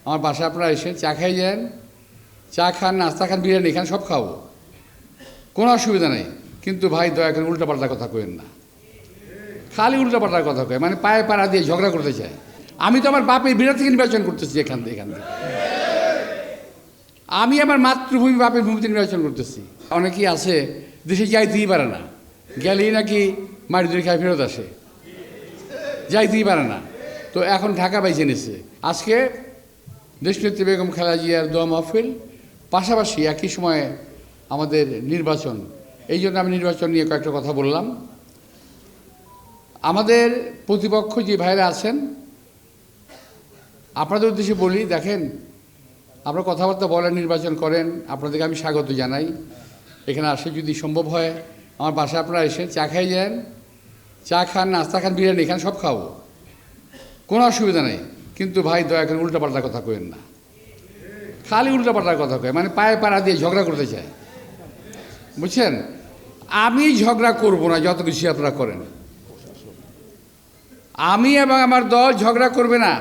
আমার বাসায় আপনারা এসে চা খাই যান, চা খান, নাস্তা খান, বিরিয়ানি খান, সব খাবো, কোনো অসুবিধা নেই। কিন্তু ভাই দয়া করে উল্টাপাল্টা কথা কইেন না, খালি উল্টাপাল্টার কথা কয়, মানে পায়ে পাড়া দিয়ে ঝগড়া করতে চায়। আমি তো আমার বাপের বিরাট থেকে নির্বাচন করতেছি, এখান থেকে আমি আমার মাতৃভূমি বাপের ভূমিতে নির্বাচন করতেছি। অনেকেই আছে দেশে যাইতেই পারে না, গেলেই নাকি মাটি ধরে খায় ফেরত আসে, যাইতেই পারে না। তো এখন ঢাকা বাইছে নিছে। আজকে দেশনেত্রী বেগম খালেদা জিয়ার দোয়া মাহফিল, পাশাপাশি একই সময়ে আমাদের নির্বাচন। এই জন্য আমি নির্বাচন নিয়ে কয়েকটা কথা বললাম। আমাদের প্রতিপক্ষ যে ভাইরা আছেন, আপনাদের উদ্দেশ্যে বলি, দেখেন আপনারা কথাবার্তা বলেন, নির্বাচন করেন, আপনাদেরকে আমি স্বাগত জানাই। এখানে আসে যদি সম্ভব হয় আমার বাসায় আপনারা এসে চা খাই যান, চা খান, নাস্তা খান, বিরিয়ানি খান, সব খাবো, কোনো অসুবিধা নেই। কিন্তু ভাই দয়া করে উল্টাপাল্টা কথা কইেন না, খালি উল্টাপাল্টার কথা কয়, মানে পায়ে পাড়া দিয়ে ঝগড়া করতে চায়, বুঝছেন? আমি ঝগড়া করব না, যত কিছু আপনারা করেন। আমি এবং আমার দল ঝগড়া করবে না।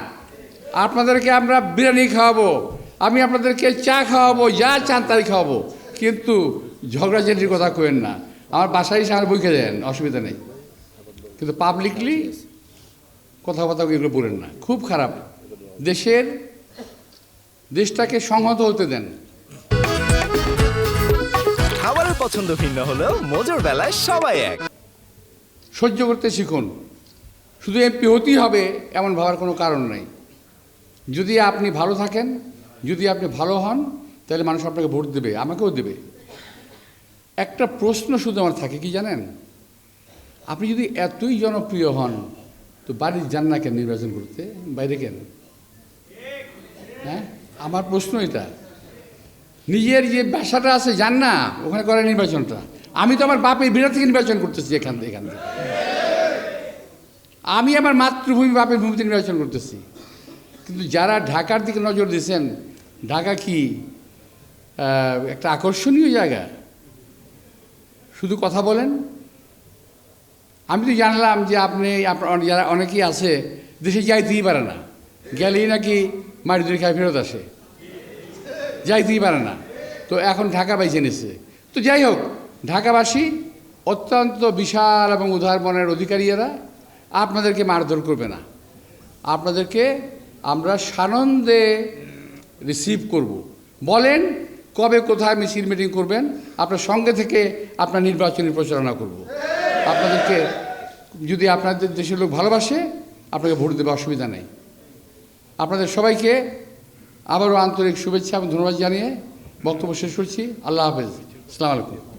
আপনাদেরকে আমরা বিরিয়ানি খাওয়াবো, আমি আপনাদেরকে চা খাওয়াবো, যা চান তাই খাওয়াবো, কিন্তু ঝগড়াঝাটির কথা কইেন না। আমার বাসায় এসে আমার বইকে দেন, অসুবিধা নেই, কিন্তু পাবলিকলি কথাবার্তা এগুলো বলেন না, খুব খারাপ। দেশটাকে সংহত হতে দেন। খাবারের পছন্দ ভিন্ন হলেও মজার বেলায় সবাই এক। সহ্য করতে শিখুন। শুধু এমপি হতেই হবে এমন ভাবার কোনো কারণ নেই। যদি আপনি ভালো থাকেন, যদি আপনি ভালো হন, তাহলে মানুষ আপনাকে ভোট দেবে, আমাকেও দেবে। একটা প্রশ্ন শুধু আমার থাকে, কি জানেন? আপনি যদি এতই জনপ্রিয় হন, তো বাড়ির যান না কেন নির্বাচন করতে, বাইরে কেন? হ্যাঁ, আমার প্রশ্ন এটা। নিজের যে বাসাটা আছে যান না, ওখানে করে নির্বাচনটা। আমি তো আমার বাপের বিরাট থেকে নির্বাচন করতেছি, এখান থেকে আমি আমার মাতৃভূমি বাপের ভূমিতে নির্বাচন করতেছি। কিন্তু যারা ঢাকার দিকে নজর দিয়েছেন, ঢাকা কি একটা আকর্ষণীয় জায়গা? শুধু কথা বলেন। আমি তো জানলাম যে আপনার যারা অনেকেই আছে দেশে যাইতেই পারে না, গেলেই নাকি মাটি ধরে খায় ফেরত আসে, যাইতেই পারে না। তো এখন ঢাকা বাইছে নিছে। তো যাই হোক, ঢাকাবাসী অত্যন্ত বিশাল এবং উদার মনের অধিকারী এরা, আপনাদেরকে মারধর করবে না। আপনাদেরকে আমরা সানন্দে রিসিভ করব। বলেন কবে কোথায় মিছিল মিটিং করবেন, আপনার সঙ্গে থেকে আপনার নির্বাচনী প্রচারণা করব। আপনাদেরকে যদি আপনাদের দেশের লোক ভালোবাসে, আপনাকে ভোট দেবে, অসুবিধা নেই। আপনাদের সবাইকে আবারও আন্তরিক শুভেচ্ছা এবং ধন্যবাদ জানিয়ে বক্তব্য শেষ করছি। আল্লাহ হাফেজ, আসসালামু আলাইকুম।